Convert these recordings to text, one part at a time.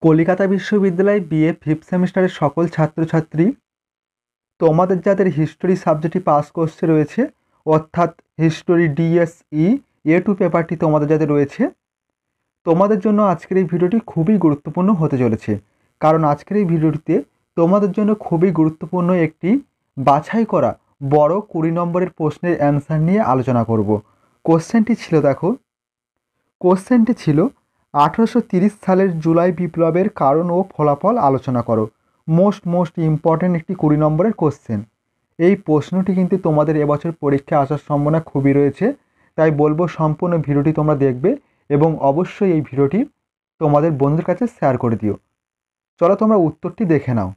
কলিকাতা বিশ্ববিদ্যালয় BA fifth সেমিস্টারের সকল ছাত্রছাত্রী, তোমাদের যাদের হিস্টোরি সাবজেক্টটি পাস কোর্সে রয়েছে, অর্থাৎ হিস্টোরি ডিএসই A2 পেপারটি তোমাদের যাদের রয়েছে, তোমাদের জন্য আজকের এই ভিডিওটি খুবই গুরুত্বপূর্ণ হতে চলেছে। কারণ আজকের এই ভিডিওটিতে তোমাদের জন্য খুবই গুরুত্বপূর্ণ একটি বাছাই করা বড় 20 নম্বরের প্রশ্নের অ্যান্সার নিয়ে আলোচনা করব। কোশ্চেনটি ছিল 1830 সালের জুলাই বিপ্লবের কারণ ও ফলাফল আলোচনা করো। মোস্ট ইম্পর্ট্যান্ট একটি 20 নম্বরের কোশ্চেন। এই প্রশ্নটি কিন্তু তোমাদের এবছর পরীক্ষায় আসার সম্ভাবনা খুবই রয়েছে, তাই বলবো সম্পূর্ণ ভিডিওটি তোমরা দেখবে এবং অবশ্যই এই ভিডিওটি তোমাদের বন্ধুদের কাছে শেয়ার করে দিও। চলো তোমরা উত্তরটি দেখে নাও।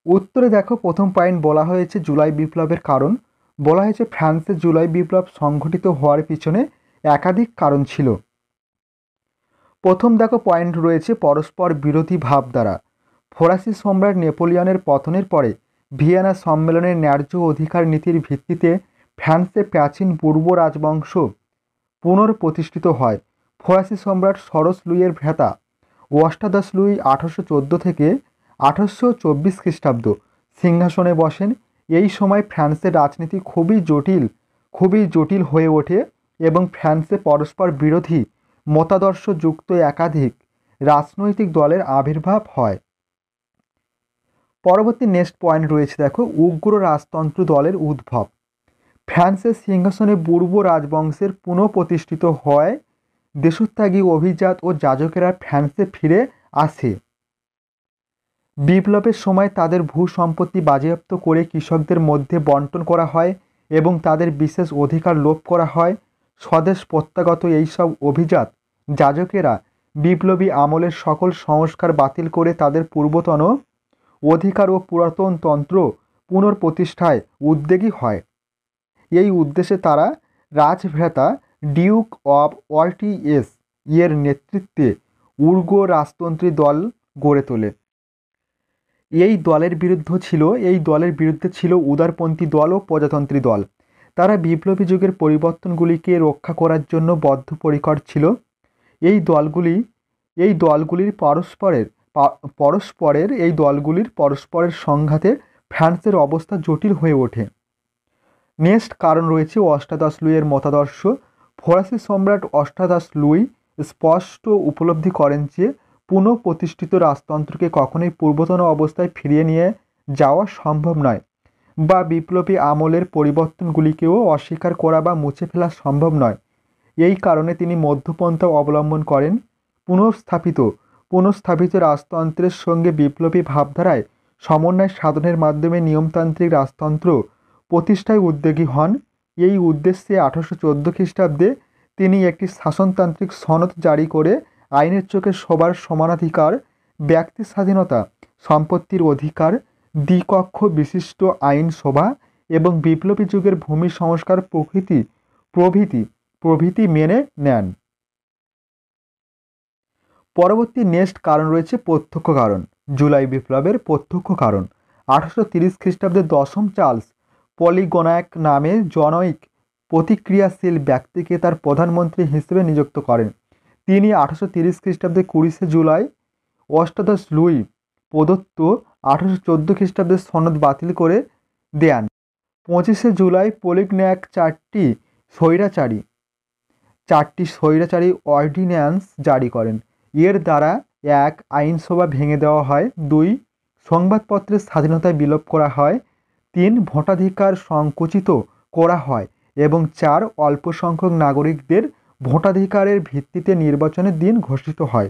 উত্তরে দেখো, প্রথম পয়েন্ট বলা হয়েছে জুলাই বিপ্লবের কারণ। বলা হয়েছে ফ্রান্সে জুলাই বিপ্লব সংঘটিত হওয়ার পিছনে একাধিক কারণ ছিল। প্রথম দেখো পয়েন্ট রয়েছে পরস্পর বিরোধী ভাবধারা। ফরাসি সম্রাট নেপোলিয়নের পতনের পরে ভিয়েনা সম্মেলনের ন্যায্য অধিকার নীতির ভিত্তিতে ফ্রান্সে প্রাচীন পূর্ব রাজবংশ পুনঃপ্রতিষ্ঠিত হয়। ফরাসি সম্রাট ষোড়শ লুইয়ের ভ্রাতা অষ্টাদশ লুই 1814 থেকে 1824 খ্রিস্টাব্দ সিংহাসনে বসেন। এই সময় ফ্রান্সের রাজনীতি খুবই জটিল হয়ে ওঠে এবং ফ্রান্সে পরস্পর বিরোধী মতাদর্শযুক্ত একাধিক রাজনৈতিক দলের আবির্ভাব হয়। পরবর্তী নেক্সট পয়েন্ট রয়েছে দেখো, উগ্র রাজতন্ত্র দলের উদ্ভব। ফ্রান্সের সিংহাসনে পূর্ব রাজবংশের পুনঃপ্রতিষ্ঠিত হয়। দেশত্যাগী অভিজাত ও যাজকেরা ফ্রান্সে ফিরে আসে। বিপ্লবের সময় তাদের ভূ সম্পত্তি বাজেয়াপ্ত করে কৃষকদের মধ্যে বন্টন করা হয় এবং তাদের বিশেষ অধিকার লোপ করা হয়। স্বদেশ প্রত্যাগত এইসব অভিজাত যাজকেরা বিপ্লবী আমলের সকল সংস্কার বাতিল করে তাদের পূর্বতন অধিকার ও পুরাতন তন্ত্র পুনঃপ্রতিষ্ঠায় উদ্যোগী হয়। এই উদ্দেশ্যে তারা রাজভ্রাতা ডিউক অব অর্টিয়েস এর নেতৃত্বে উগ্র রাজতন্ত্রী দল গড়ে তোলে। এই দলের বিরুদ্ধে ছিল উদারপন্থী দল ও প্রজাতন্ত্রী দল। তারা বিপ্লবী যুগের পরিবর্তনগুলিকে রক্ষা করার জন্য বদ্ধপরিকর ছিল। এই দলগুলির পরস্পরের সংঘাতে ফ্রান্সের অবস্থা জটিল হয়ে ওঠে। নেক্সট কারণ রয়েছে অষ্টাদশ লুইয়ের মতাদর্শ। ফরাসি সম্রাট অষ্টাদশ লুই স্পষ্ট উপলব্ধি করেন যে পুনঃপ্রতিষ্ঠিত রাজতন্ত্রকে কখনোই পূর্বতন অবস্থায় ফিরিয়ে নিয়ে যাওয়া সম্ভব নয়, বা বিপ্লবী আমলের পরিবর্তনগুলিকেও অস্বীকার করা বা মুছে ফেলা সম্ভব নয়। এই কারণে তিনি মধ্যপন্থা অবলম্বন করেন। পুনঃস্থাপিত রাজতন্ত্রের সঙ্গে বিপ্লবী ভাবধারায় সমন্বয় সাধনের মাধ্যমে নিয়মতান্ত্রিক রাজতন্ত্র প্রতিষ্ঠায় উদ্যোগী হন। এই উদ্দেশ্যে 1814 খ্রিস্টাব্দে তিনি একটি শাসনতান্ত্রিক সনদ জারি করে আইনের চোখে সবার সমানাধিকার, ব্যক্তি স্বাধীনতা, সম্পত্তির অধিকার, দ্বিকক্ষ বিশিষ্ট আইনসভা এবং বিপ্লবী যুগের ভূমি সংস্কার প্রভৃতি মেনে নেন। পরবর্তী নেক্সট কারণ রয়েছে প্রত্যক্ষ কারণ। জুলাই বিপ্লবের প্রত্যক্ষ কারণ। 1830 খ্রিস্টাব্দে দশম চার্লস পলিগোনাক নামে জনৈক প্রতিক্রিয়াশীল ব্যক্তিকে তার প্রধানমন্ত্রী হিসেবে নিযুক্ত করেন। তিনি 1830 খ্রিস্টাব্দে 20 জুলাই অষ্টাদশ লুই প্রদত্ত 1814 খ্রিস্টাব্দের সনদ বাতিল করে দেন। 25 জুলাই পলিগন্যাক চারটি স্বৈরাচারী অর্ডিন্যান্স জারি করেন। এর দ্বারা 1. আইনসভা ভেঙে দেওয়া হয়। 2. সংবাদপত্রের স্বাধীনতায় বিলোপ করা হয়। 3. ভোটাধিকার সংকুচিত করা হয় এবং 4. অল্প সংখ্যক নাগরিকদের ভোটাধিকারের ভিত্তিতে নির্বাচনের দিন ঘোষিত হয়।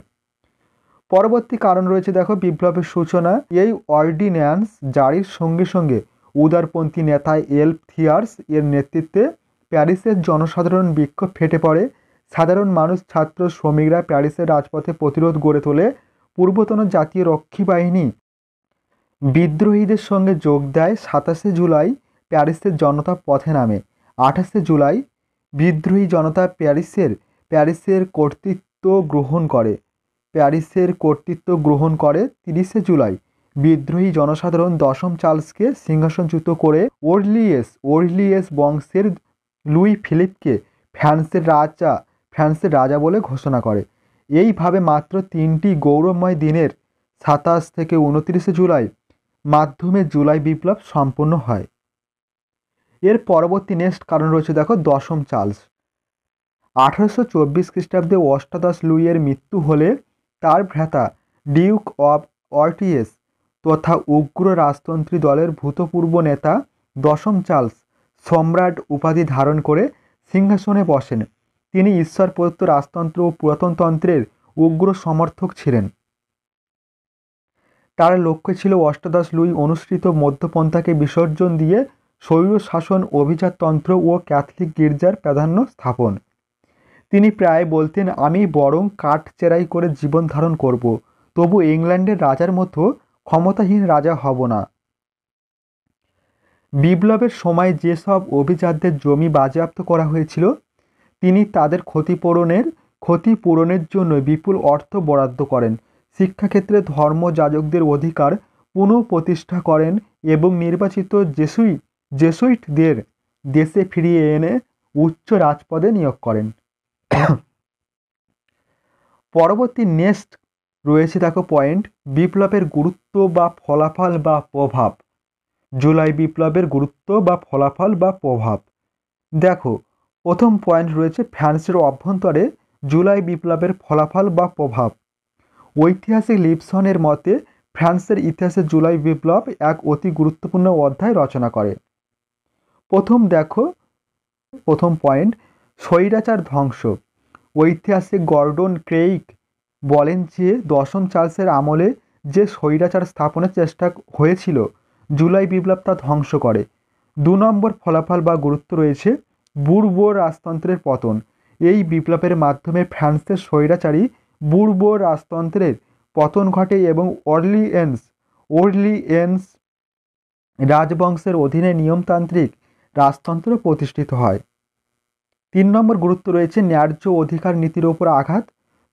পরবর্তী কারণ রয়েছে দেখো, বিপ্লবের সূচনা। এই অর্ডিন্যান্স জারির সঙ্গে সঙ্গে উদারপন্থী নেতা এলফ থিয়ার্স এর নেতৃত্বে প্যারিসের জনসাধারণ বিক্ষোভ ফেটে পড়ে। সাধারণ মানুষ, ছাত্র, শ্রমিকরা প্যারিসের রাজপথে প্রতিরোধ গড়ে তোলে। পূর্বতন জাতীয় রক্ষী বাহিনী বিদ্রোহীদের সঙ্গে যোগ দেয়। 27 জুলাই প্যারিসের জনতা পথে নামে। 28 জুলাই বিদ্রোহী জনতা প্যারিসের কর্তৃত্ব গ্রহণ করে। 30 জুলাই বিদ্রোহী জনসাধারণ দশম চার্লসকে সিংহাসনচ্যুত করে ওর্লিয়েস বংশের লুই ফিলিপকে ফ্রান্সের রাজা বলে ঘোষণা করে। এইভাবে মাত্র 3টি গৌরবময় দিনের 27 থেকে 29 জুলাই মাধ্যমে জুলাই বিপ্লব সম্পন্ন হয়। এর পরবর্তী নেক্সট কারণ রয়েছে দেখো দশম চার্লস। 1824 খ্রিস্টাব্দে অষ্টাদশ লুইয়ের মৃত্যু হলে তার ভ্রাতা ডিউক অব অর্টিয়েস তথা উগ্র রাজতন্ত্রী দলের ভূতপূর্ব নেতা দশম চার্লস সম্রাট উপাধি ধারণ করে সিংহাসনে বসেন। তিনি ঈশ্বর প্রদত্ত রাজতন্ত্র ও পুরাতনতন্ত্রের উগ্র সমর্থক ছিলেন। তার লক্ষ্য ছিল অষ্টাদশ লুই অনুসৃত মধ্যপন্থাকে বিসর্জন দিয়ে স্বৈরশাসন, অভিজাততন্ত্র ও ক্যাথলিক গির্জার প্রাধান্য স্থাপন। তিনি প্রায় বলতেন, আমি বরং কাঠচেরাই করে জীবন ধারণ করব, তবু ইংল্যান্ডের রাজার মতো ক্ষমতাহীন রাজা হব না। বিপ্লবের সময় যেসব অভিজাতদের জমি বাজেয়াপ্ত করা হয়েছিল, তিনি তাদের ক্ষতিপূরণের জন্য বিপুল অর্থ বরাদ্দ করেন। শিক্ষাক্ষেত্রে ধর্মযাজকদের অধিকার পুনঃপ্রতিষ্ঠা করেন এবং নির্বাচিত জেসুইটদের দেশে ফিরিয়ে এনে উচ্চ রাজপদে নিয়োগ করেন। পরবর্তী নেক্সট রয়েছে দেখো পয়েন্ট, বিপ্লবের গুরুত্ব বা ফলাফল বা প্রভাব। জুলাই বিপ্লবের গুরুত্ব বা ফলাফল বা প্রভাব। দেখো, প্রথম পয়েন্ট রয়েছে ফ্রান্সের অভ্যন্তরে জুলাই বিপ্লবের ফলাফল বা প্রভাব। ঐতিহাসিক লিপসনের মতে ফ্রান্সের ইতিহাসে জুলাই বিপ্লব এক অতি গুরুত্বপূর্ণ অধ্যায় রচনা করে। প্রথম পয়েন্ট, স্বৈরাচার ধ্বংস। ঐতিহাসিক গর্ডন ক্রেইগ বলেন যে দশম চার্লসের আমলে যে স্বৈরাচার স্থাপনের চেষ্টা হয়েছিল, জুলাই বিপ্লব তা ধ্বংস করে। 2 নম্বর ফলাফল বা গুরুত্ব রয়েছে বুরবো রাজতন্ত্রের পতন। এই বিপ্লবের মাধ্যমে ফ্রান্সের স্বৈরাচারী বুরবো রাজতন্ত্রের পতন ঘটে এবং অর্লিয়েন্স রাজবংশের অধীনে নিয়মতান্ত্রিক রাজতন্ত্র প্রতিষ্ঠিত হয়। 3 নম্বর গুরুত্ব রয়েছে ন্যায্য অধিকার নীতির ওপর আঘাত।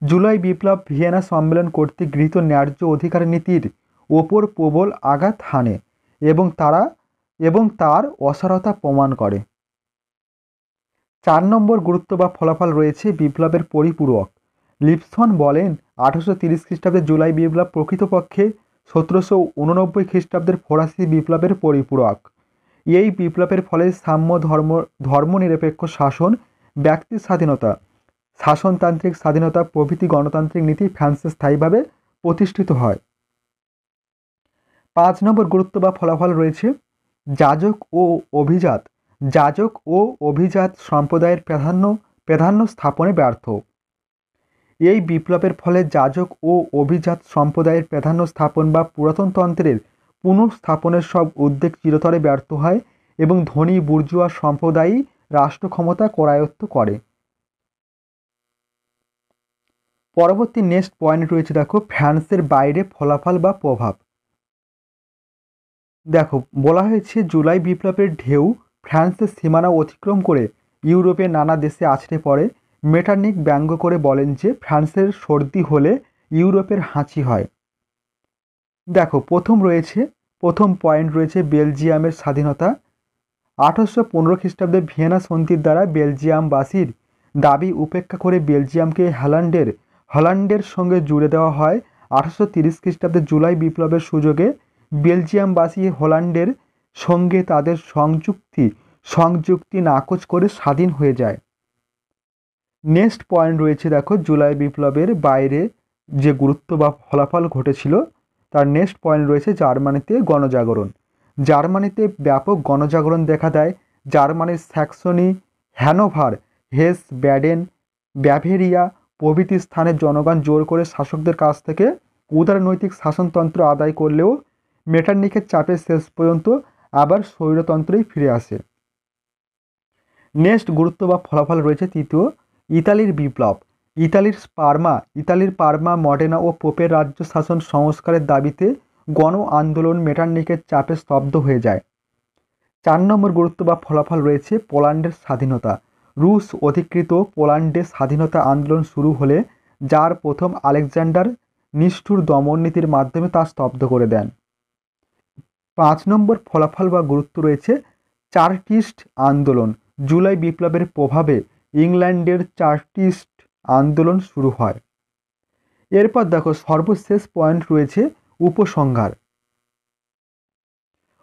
জুলাই বিপ্লব ভিয়েনা সম্মেলন কর্তৃক গৃহীত ন্যায্য অধিকার নীতির ওপর প্রবল আঘাত হানে এবং তার অসারতা প্রমাণ করে। 4 নম্বর গুরুত্ব বা ফলাফল রয়েছে বিপ্লবের পরিপূরক। লিপসন বলেন 1830 খ্রিস্টাব্দে জুলাই বিপ্লব প্রকৃতপক্ষে 1789 খ্রিস্টাব্দের ফরাসি বিপ্লবের পরিপূরক। এই বিপ্লবের ফলে সাম্য, ধর্মনিরপেক্ষ শাসন, ব্যক্তি স্বাধীনতা, শাসনতান্ত্রিক স্বাধীনতা প্রভৃতি গণতান্ত্রিক নীতি ফ্রান্সে স্থায়ীভাবে প্রতিষ্ঠিত হয়। 5 নম্বর গুরুত্ব বা ফলাফল রয়েছে যাজক ও অভিজাত সম্প্রদায়ের প্রাধান্য স্থাপনে ব্যর্থ। এই বিপ্লবের ফলে যাজক ও অভিজাত সম্প্রদায়ের প্রাধান্য স্থাপন বা পুরাতনতন্ত্রের পুনঃস্থাপনের সব উদ্যোগ চিরতরে ব্যর্থ হয় এবং ধনী বুর্জুয়া সম্প্রদায়ই রাষ্ট্র ক্ষমতা করায়ত্ত করে। পরবর্তী নেক্সট পয়েন্ট রয়েছে দেখো ফ্রান্সের বাইরে ফলাফল বা প্রভাব। দেখো, বলা হয়েছে জুলাই বিপ্লবের ঢেউ ফ্রান্সের সীমানা অতিক্রম করে ইউরোপের নানা দেশে আছড়ে পড়ে। মেটার্নিক ব্যঙ্গ করে বলেন যে ফ্রান্সের সর্দি হলে ইউরোপের হাঁচি হয়। দেখো, প্রথম পয়েন্ট রয়েছে বেলজিয়ামের স্বাধীনতা। 1815 খ্রিস্টাব্দে ভিয়েনা সন্ধির দ্বারা বেলজিয়ামবাসীর দাবি উপেক্ষা করে বেলজিয়ামকে হল্যান্ডের সঙ্গে জুড়ে দেওয়া হয়। 1830 খ্রিস্টাব্দে জুলাই বিপ্লবের সুযোগে বেলজিয়ামবাসী হল্যান্ডের সঙ্গে তাদের সংযুক্তি নাকচ করে স্বাধীন হয়ে যায়। নেক্সট পয়েন্ট রয়েছে দেখো জুলাই বিপ্লবের বাইরে যে গুরুত্ব বা ফলাফল ঘটেছিল তার নেক্সট পয়েন্ট রয়েছে জার্মানিতে গণজাগরণ। জার্মানিতে ব্যাপক গণজাগরণ দেখা দেয়। জার্মানির Saxony, Hanover, has, Baden, Bavaria প্রভৃতি স্থানের জনগণ জোর করে শাসকদের কাছ থেকে উদারনৈতিক শাসনতন্ত্র আদায় করলেও মেটার্নিকের চাপে শেষ পর্যন্ত আবার স্বৈরতন্ত্রেই ফিরে আসে। নেক্সট গুরুত্ব বা ফলাফল রয়েছে তৃতীয়, ইতালির বিপ্লব। ইতালির পারমা, মডেনা ও পোপের রাজ্য শাসন সংস্কারের দাবিতে গণ আন্দোলন মেটার্নিকের চাপে স্তব্ধ হয়ে যায়। 4 নম্বর গুরুত্ব বা ফলাফল রয়েছে পোল্যান্ডের স্বাধীনতা। রুশ অধিকৃত পোল্যান্ডে স্বাধীনতা আন্দোলন শুরু হলে যার প্রথম আলেকজান্ডার নিষ্ঠুর দমন নীতির মাধ্যমে তা স্তব্ধ করে দেন। 5 নম্বর ফলাফল বা গুরুত্ব রয়েছে চার্টিস্ট আন্দোলন। জুলাই বিপ্লবের প্রভাবে ইংল্যান্ডের চার্টিস্ট আন্দোলন শুরু হয়। এরপর দেখো সর্বশেষ পয়েন্ট রয়েছে উপসংহার।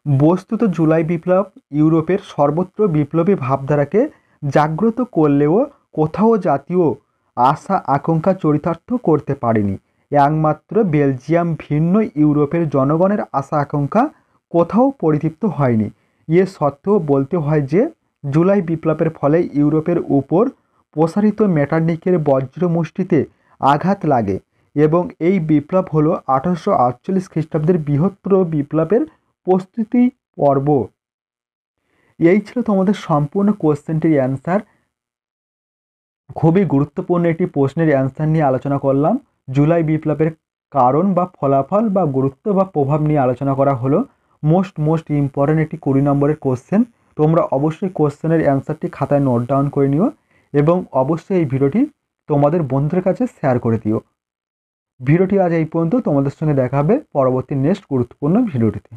বস্তুত জুলাই বিপ্লব ইউরোপের সর্বত্র বিপ্লবী ভাবধারাকে জাগ্রত করলেও কোথাও জাতীয় আশা আকাঙ্ক্ষা চরিতার্থ করতে পারেনি। একমাত্র বেলজিয়াম ভিন্ন ইউরোপের জনগণের আশা আকাঙ্ক্ষা কোথাও পরিতৃপ্ত হয়নি। এ সত্ত্বেও বলতে হয় যে জুলাই বিপ্লবের ফলে ইউরোপের উপর প্রসারিত মেটার্নিকের বজ্রমুষ্টিতে আঘাত লাগে এবং এই বিপ্লব হলো 1848 খ্রিস্টাব্দের বৃহত্তর বিপ্লবের প্রস্তুতি পর্ব। এই ছিল তোমাদের সম্পূর্ণ কোশ্চেনটির অ্যান্সার। খুবই গুরুত্বপূর্ণ একটি প্রশ্নের অ্যান্সার নিয়ে আলোচনা করলাম। জুলাই বিপ্লবের কারণ বা ফলাফল বা গুরুত্ব বা প্রভাব নিয়ে আলোচনা করা হলো। মোস্ট ইম্পর্ট্যান্ট একটি 20 নম্বরের কোশ্চেন। তোমরা অবশ্যই কোশ্চেনের অ্যান্সারটি খাতায় নোট ডাউন করে নিও এবং অবশ্যই এই ভিডিওটি তোমাদের বন্ধুদের কাছে শেয়ার করে দিও। ভিডিওটি আজ এই পর্যন্ত। তোমাদের সঙ্গে দেখা হবে পরবর্তী নেক্সট গুরুত্বপূর্ণ ভিডিওটিতে।